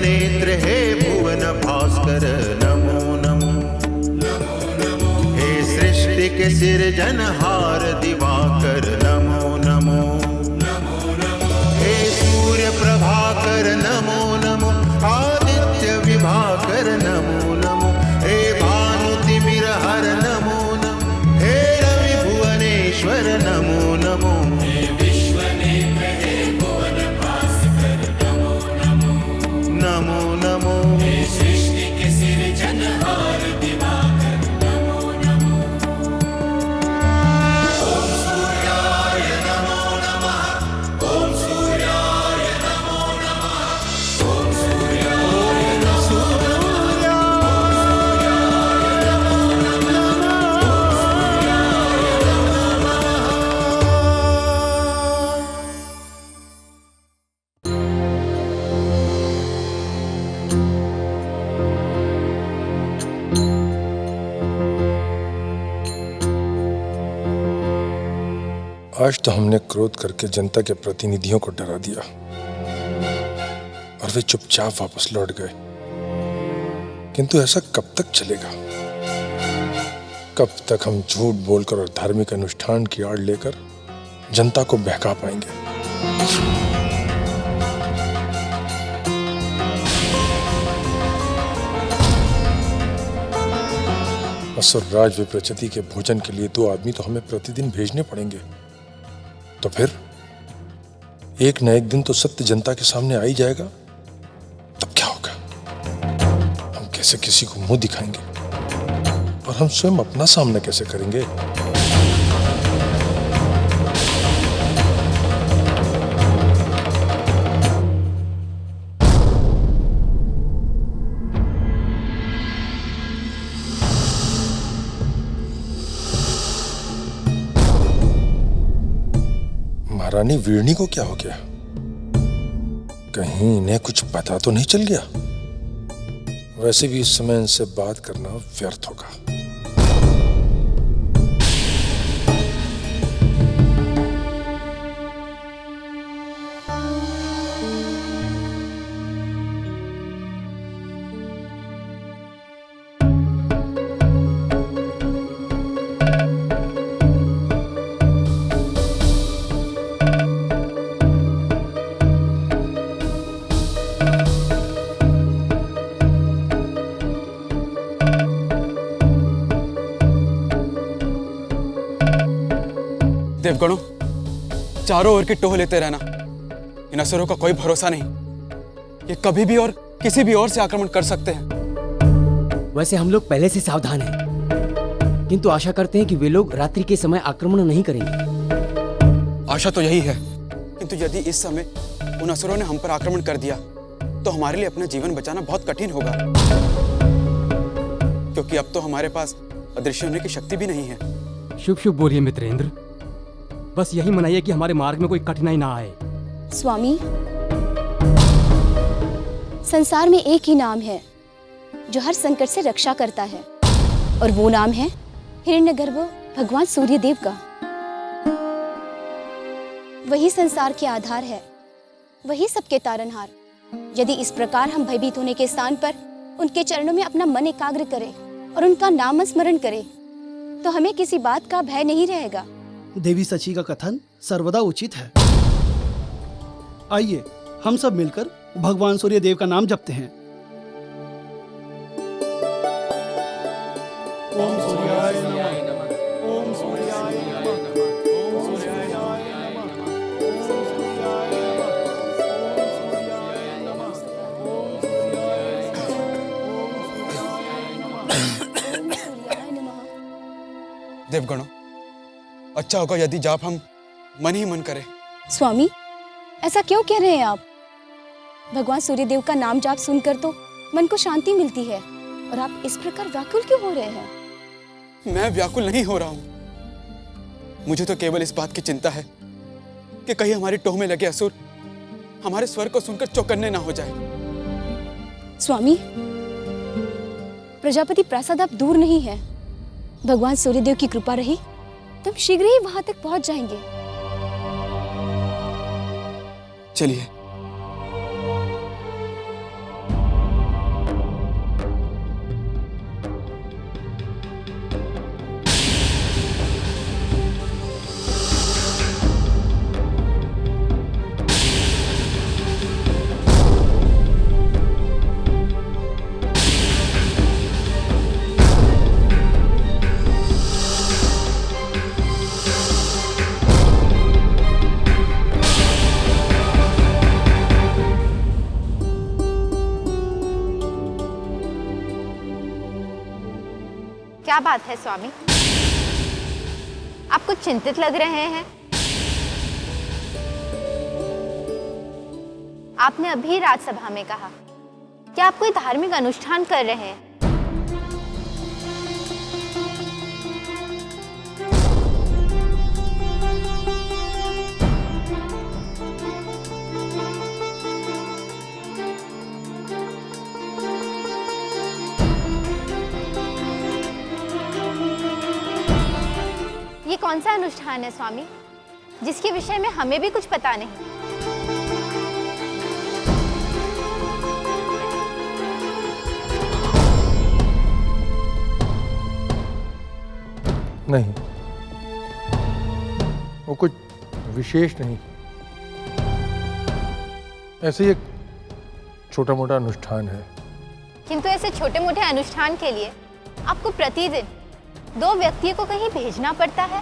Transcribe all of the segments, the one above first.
विश्वनेत्र हे भुवन भास्कर नमो नमो। हे सृष्टि के सिरजनहार दिवाकर नमो नमो। हे सूर्य प्रभाकर नमो नमो। आदित्य विभाकर नमो नमो। हे भानुतिमिरहर नमो नमो। हे रवि भुवनेश्वर नमो नमो। नमो नमो। हे सृष्टि के सिरजनहार दिवाकर नमो नमो। ओम सूर्याय नमो नमः। ओम सूर्याय नमो नमः। ओम सूर्याय नमो नमः। आज तो हमने क्रोध करके जनता के प्रतिनिधियों को डरा दिया और वे चुपचाप वापस लौट गए। किंतु ऐसा कब तक चलेगा? कब तक हम झूठ बोलकर और धार्मिक अनुष्ठान की आड़ लेकर जनता को बहका पाएंगे? असुरराज विप्रचिति के भोजन के लिए 2 आदमी तो हमें प्रतिदिन भेजने पड़ेंगे। तो फिर एक न एक दिन तो सत्य जनता के सामने आ ही जाएगा। तब क्या होगा? हम कैसे किसी को मुंह दिखाएंगे और हम स्वयं अपना सामना कैसे करेंगे? महारानी वीरनी को क्या हो गया? कहीं इन्हें कुछ पता तो नहीं चल गया? वैसे भी इस समय इनसे बात करना व्यर्थ होगा। देवगणों, चारों ओर की टोह लेते रहना। इन असुरों का कोई भरोसा नहीं। ये कभी भी और किसी भी ओर से आक्रमण कर सकते हैं। वैसे हम लोग पहले से सावधान हैं, किंतु आशा करते हैं कि वे लोग रात्रि के समय आक्रमण नहीं करेंगे। आशा तो यही है, किंतु यदि इस समय उन असुरों ने हम पर आक्रमण कर दिया तो हमारे लिए अपना जीवन बचाना बहुत कठिन होगा, क्योंकि अब तो हमारे पास अदृश्य होने की शक्ति भी नहीं है। शुभ शुभ बोलिए मित्रेंद्र। बस यही मनाइए कि हमारे मार्ग में कोई कठिनाई ना आए। स्वामी, संसार में एक ही नाम है जो हर संकट से रक्षा करता है, और वो नाम है हिरण्यगर्भ भगवान सूर्यदेव का। वही संसार के आधार है, वही सबके तारनहार। यदि इस प्रकार हम भयभीत होने के स्थान पर उनके चरणों में अपना मन एकाग्र करें और उनका नाम स्मरण करें, तो हमें किसी बात का भय नहीं रहेगा। देवी सची का कथन सर्वदा उचित है। आइए हम सब मिलकर भगवान सूर्य देव का नाम जपते हैं। ओम सूर्याय नमः। ओम सूर्याय नमः। ओम सूर्याय नमः। ओम सूर्याय नमः। ओम सूर्याय नमः। देवगणों, अच्छा होगा यदि जाप हम मन ही मन करें। स्वामी, ऐसा क्यों कह रहे हैं आप? भगवान सूर्यदेव का नाम जाप सुनकर तो मन को शांति मिलती है, और आप इस प्रकार व्याकुल क्यों हो रहे हैं? मैं व्याकुल नहीं हो रहा हूं। मुझे तो केवल इस बात की चिंता है कि कहीं हमारी टोह में लगे असुर हमारे स्वर को सुनकर चौकन्ने ना हो जाए। स्वामी, प्रजापति प्रासाद अब दूर नहीं है। भगवान सूर्यदेव की कृपा रही तो हम शीघ्र ही वहां तक पहुंच जाएंगे। चलिए। क्या बात है स्वामी? आप कुछ चिंतित लग रहे हैं। आपने अभी राजसभा में कहा कि आप कोई धार्मिक अनुष्ठान कर रहे हैं। ये कौन सा अनुष्ठान है स्वामी, जिसके विषय में हमें भी कुछ पता नहीं? नहीं, वो कुछ विशेष नहीं, ऐसे ही एक छोटा मोटा अनुष्ठान है। किंतु ऐसे छोटे मोटे अनुष्ठान के लिए आपको प्रतिदिन 2 व्यक्तियों को कहीं भेजना पड़ता है।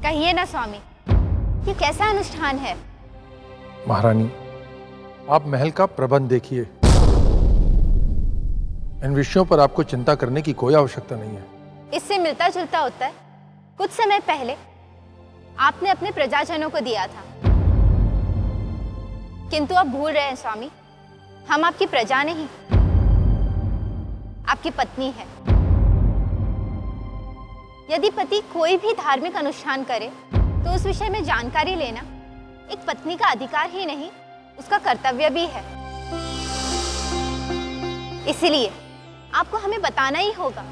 कहिए ना स्वामी, ये कैसा अनुष्ठान है? महारानी, आप महल का प्रबंध देखिए। इन विषयों पर आपको चिंता करने की कोई आवश्यकता नहीं है। इससे मिलता जुलता उत्तर कुछ समय पहले आपने अपने प्रजाजनों को दिया था। किंतु आप भूल रहे हैं स्वामी, हम आपकी प्रजा नहीं, आपकी पत्नी है। यदि पति कोई भी धार्मिक अनुष्ठान करे तो उस विषय में जानकारी लेना एक पत्नी का अधिकार ही नहीं, उसका कर्तव्य भी है। इसलिए आपको हमें बताना ही होगा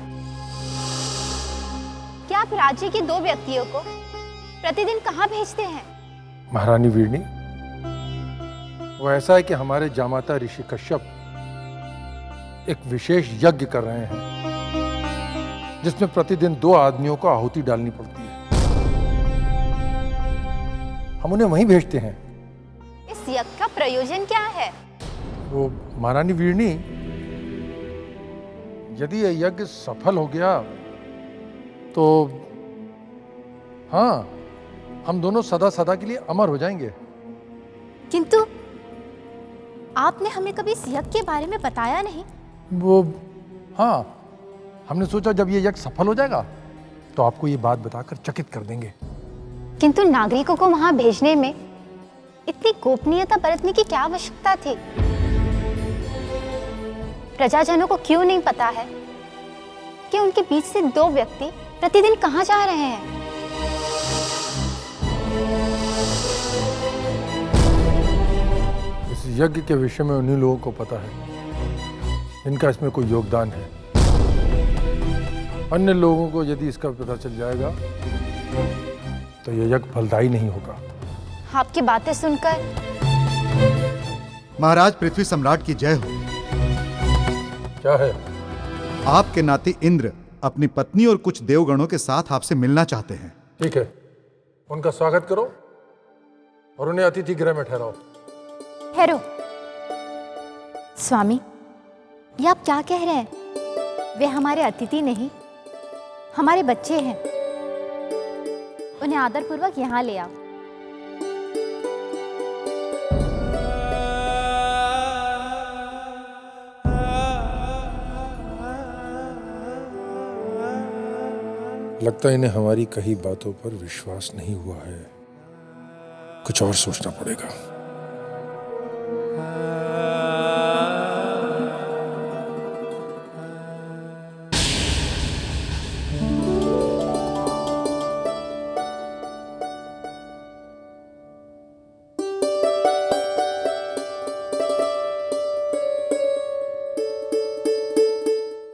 कि आप राज्य के 2 व्यक्तियों को प्रतिदिन कहां भेजते हैं। महारानी वीरनी, वो ऐसा है कि हमारे जामाता ऋषि कश्यप एक विशेष यज्ञ कर रहे हैं, जिसमें प्रतिदिन 2 आदमियों को आहुति डालनी पड़ती है। हम उन्हें वहीं भेजते हैं। इस यज्ञ का प्रयोजन क्या है? वो महारानी वीरनी, यदि यह यज्ञ सफल हो गया तो हाँ, हम दोनों सदा सदा के लिए अमर हो जाएंगे। किंतु आपने हमें कभी इस यज्ञ के बारे में बताया नहीं। वो हाँ, हमने सोचा जब ये यज्ञ सफल हो जाएगा तो आपको ये बात बताकर चकित कर देंगे। किंतु नागरिकों को वहां भेजने में इतनी गोपनीयता बरतने की क्या आवश्यकता थी? प्रजाजनों को क्यों नहीं पता है कि उनके बीच से 2 व्यक्ति प्रतिदिन कहां जा रहे हैं? इस यज्ञ के विषय में उन्हीं लोगों को पता है, इनका इसमें कोई योगदान है। अन्य लोगों को यदि इसका पता चल जाएगा तो यह यज्ञ फलदायी नहीं होगा। आपकी बातें सुनकर महाराज पृथ्वी सम्राट की जय हो। क्या है? आपके नाती इंद्र अपनी पत्नी और कुछ देवगणों के साथ आपसे मिलना चाहते हैं। ठीक है, उनका स्वागत करो और उन्हें अतिथि गृह में ठहराओ। ठहरो। स्वामी, ये आप क्या कह रहे हैं? वे हमारे अतिथि नहीं, हमारे बच्चे हैं। उन्हें आदरपूर्वक यहाँ ले आओ। लगता है इन्हें हमारी कही बातों पर विश्वास नहीं हुआ है, कुछ और सोचना पड़ेगा।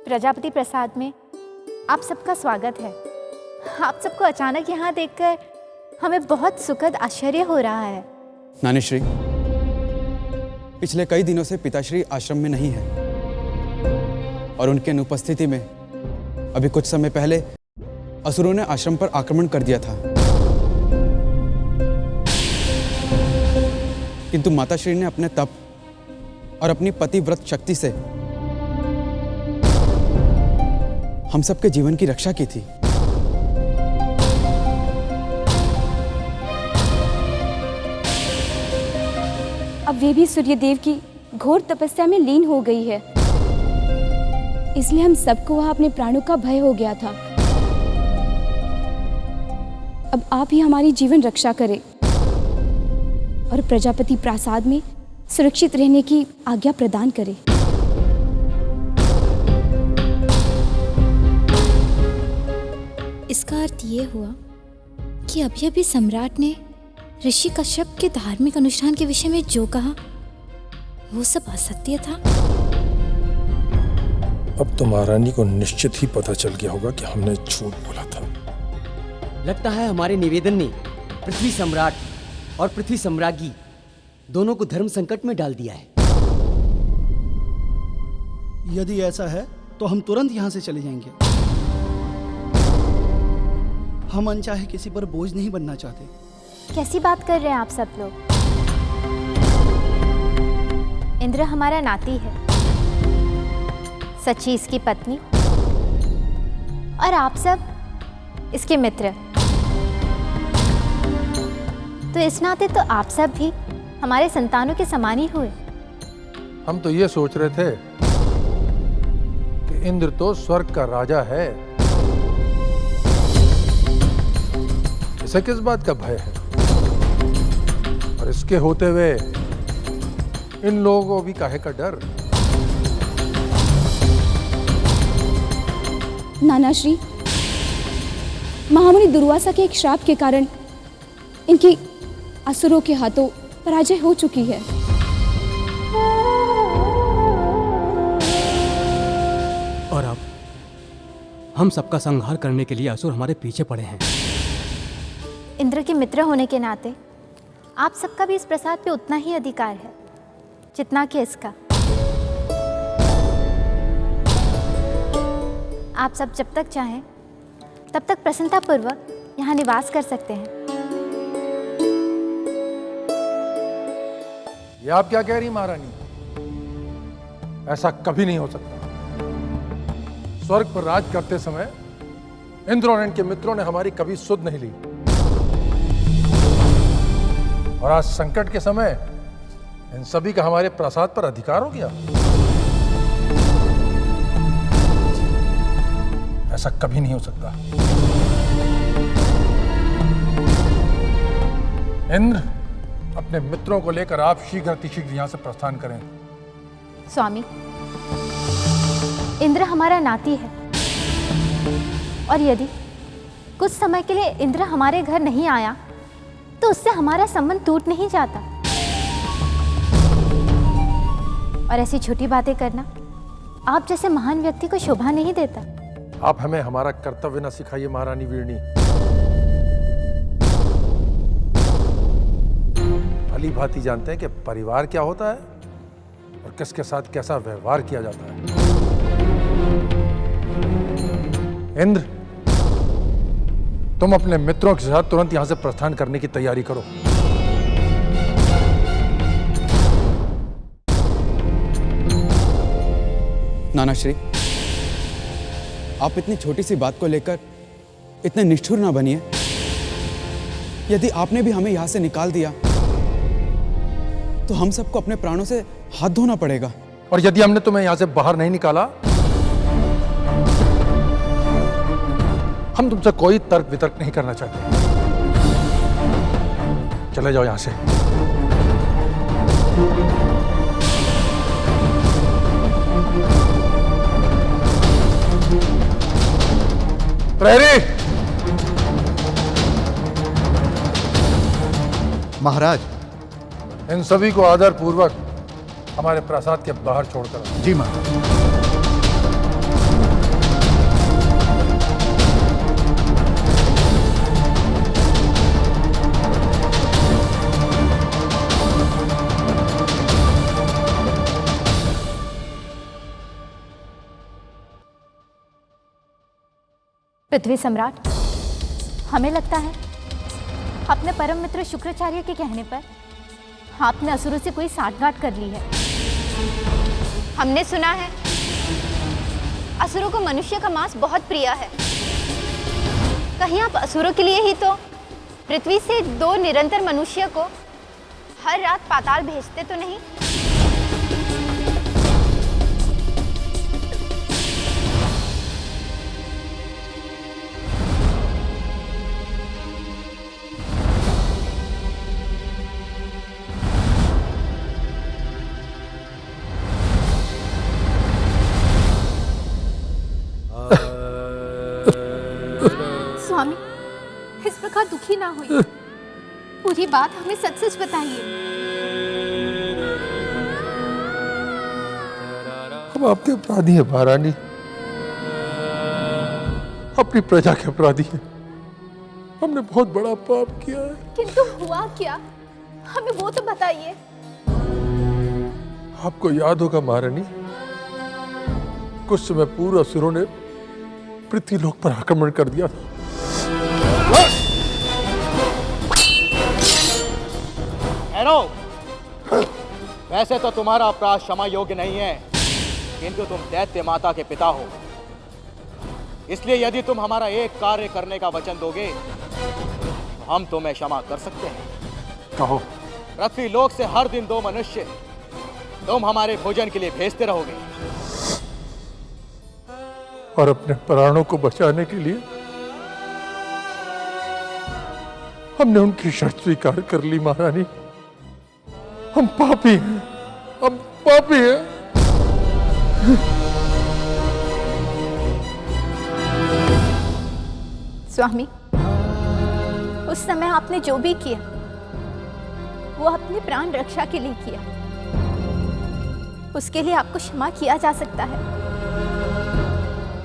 प्रजापति प्रसाद में आप सबका स्वागत है। आप सबको अचानक यहाँ देखकर हमें बहुत सुखद आश्चर्य हो रहा है। नानीश्री, पिछले कई दिनों से पिताश्री आश्रम में नहीं है और उनके अनुपस्थिति में अभी कुछ समय पहले असुरों ने आश्रम पर आक्रमण कर दिया था। किंतु माताश्री ने अपने तप और अपनी पतिव्रत शक्ति से हम सबके जीवन की रक्षा की थी। अब वे भी सूर्यदेव की घोर तपस्या में लीन हो गई है, इसलिए हम सबको वहां अपने प्राणों का भय हो गया था। अब आप ही हमारी जीवन रक्षा करें और प्रजापति प्रासाद में सुरक्षित रहने की आज्ञा प्रदान करें। इसका अर्थ ये हुआ कि अभी अभी सम्राट ने ऋषि कश्यप के धार्मिक अनुष्ठान के विषय में जो कहा वो सब असत्य था। अब तो महारानी को निश्चित ही पता चल गया होगा कि हमने झूठ बोला था। लगता है हमारे निवेदन ने पृथ्वी सम्राट और पृथ्वी सम्राज्ञी दोनों को धर्म संकट में डाल दिया है। यदि ऐसा है तो हम तुरंत यहाँ से चले जाएंगे। हम अनचाहे किसी पर बोझ नहीं बनना चाहते। कैसी बात कर रहे हैं आप सब लोग? इंद्र हमारा नाती है, सची इसकी पत्नी, और आप सब इसके मित्र। तो इस नाते तो आप सब भी हमारे संतानों के समान ही हुए। हम तो ये सोच रहे थे कि इंद्र तो स्वर्ग का राजा है, इसे किस बात का भय है, और इसके होते हुए इन लोगों को भी काहे का डर। नानाश्री, महामुनि दुर्वासा के एक श्राप के कारण इनकी असुरों के हाथों पराजय हो चुकी है। और अब हम सबका संहार करने के लिए असुर हमारे पीछे पड़े हैं। इंद्र के मित्र होने के नाते आप सबका भी इस प्रसाद पे उतना ही अधिकार है जितना कि इसका। आप सब जब तक चाहें तब तक प्रसन्नतापूर्वक यहाँ निवास कर सकते हैं। ये आप क्या कह रही महारानी? ऐसा कभी नहीं हो सकता। स्वर्ग पर राज करते समय इंद्र और इनके मित्रों ने हमारी कभी सुध नहीं ली, और आज संकट के समय इन सभी का हमारे प्रासाद पर अधिकार हो गया। ऐसा कभी नहीं हो सकता। इंद्र, अपने मित्रों को लेकर आप शीघ्र अतिशीघ्र यहां से प्रस्थान करें। स्वामी, इंद्र हमारा नाती है, और यदि कुछ समय के लिए इंद्र हमारे घर नहीं आया तो उससे हमारा संबंध टूट नहीं जाता। और ऐसी छोटी बातें करना आप जैसे महान व्यक्ति को शोभा नहीं देता। आप हमें हमारा कर्तव्य न सिखाइए महारानी वीरणी। भली भांति जानते हैं कि परिवार क्या होता है और किसके साथ कैसा व्यवहार किया जाता है। इंद्र, तुम अपने मित्रों के साथ तुरंत यहां से प्रस्थान करने की तैयारी करो। नानाश्री, आप इतनी छोटी सी बात को लेकर इतने निष्ठुर ना बनिए। यदि आपने भी हमें यहां से निकाल दिया तो हम सबको अपने प्राणों से हाथ धोना पड़ेगा। और यदि हमने तुम्हें यहां से बाहर नहीं निकाला, हम तुमसे कोई तर्क वितर्क नहीं करना चाहते। चले जाओ यहां से। प्रहरी! महाराज। इन सभी को आदर पूर्वक हमारे प्रासाद के बाहर छोड़कर आओ। जी महाराज। पृथ्वी सम्राट, हमें लगता है अपने परम मित्र शुक्राचार्य के कहने पर आपने असुरों से कोई साठगांठ कर ली है। हमने सुना है असुरों को मनुष्य का मांस बहुत प्रिय है। कहीं आप असुरों के लिए ही तो पृथ्वी से 2 निरंतर मनुष्य को हर रात पाताल भेजते तो नहीं? स्वामी, इस प्रकार दुखी ना होइए। पूरी बात हमें सच सच बताइए। हम आपके अपराधी हैं महारानी, अपनी प्रजा के अपराधी हैं। हमने बहुत बड़ा पाप किया है। किंतु हुआ क्या, हमें वो तो बताइए। आपको याद होगा महारानी, कुछ समय पूर्व असुरों ने पृथ्वीलोक पर आक्रमण कर दिया था। ठहरो। वैसे तो तुम्हारा अपराध क्षमा योग्य नहीं है, किंतु तुम दैत्य माता के पिता हो, इसलिए यदि तुम हमारा एक कार्य करने का वचन दोगे तो हम तुम्हें क्षमा कर सकते हैं। कहो। पृथ्वी लोक से हर दिन 2 मनुष्य तुम हमारे भोजन के लिए भेजते रहोगे, और अपने प्राणों को बचाने के लिए हमने उनकी शर्त स्वीकार कर ली महारानी। हम पापी हैं, हम पापी हैं। स्वामी, उस समय आपने जो भी किया वो अपने प्राण रक्षा के लिए किया। उसके लिए आपको क्षमा किया जा सकता है,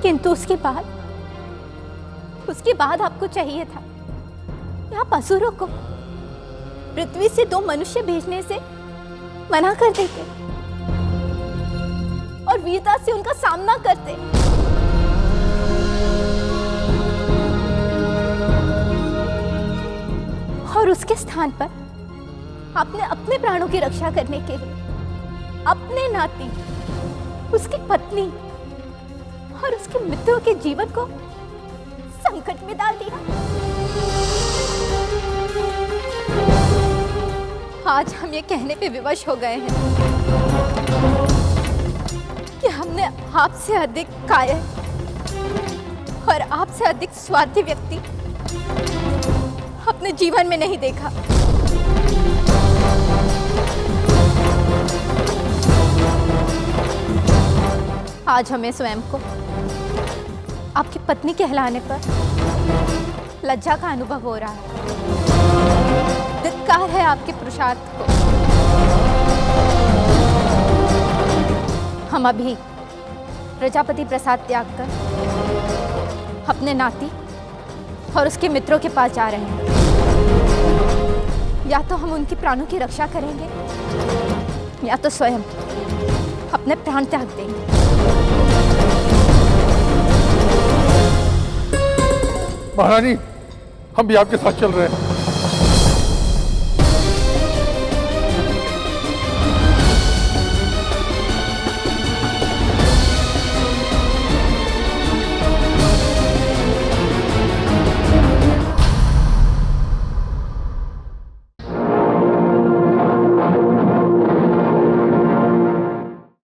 किंतु उसके बाद आपको चाहिए था कि आप असुरों को पृथ्वी से 2 मनुष्य भेजने से मना कर देते और वीरता से उनका सामना करते। और उसके स्थान पर आपने अपने प्राणों की रक्षा करने के लिए अपने नाती, उसकी पत्नी और उसके मित्रों के जीवन को संकट में डाल दिया। आज हम ये कहने पे विवश हो गए हैं कि हमने आपसे अधिक कायर और आपसे अधिक स्वार्थी व्यक्ति अपने जीवन में नहीं देखा। आज हमें स्वयं को आपकी पत्नी कहलाने पर लज्जा का अनुभव हो रहा है। धिक्कार है आपके पुरुषार्थ को। हम अभी प्रजापति प्रसाद त्याग कर अपने नाती और उसके मित्रों के पास जा रहे हैं। या तो हम उनके प्राणों की रक्षा करेंगे या तो स्वयं अपने प्राण त्याग देंगे। महारानी, हम भी आपके साथ चल रहे हैं।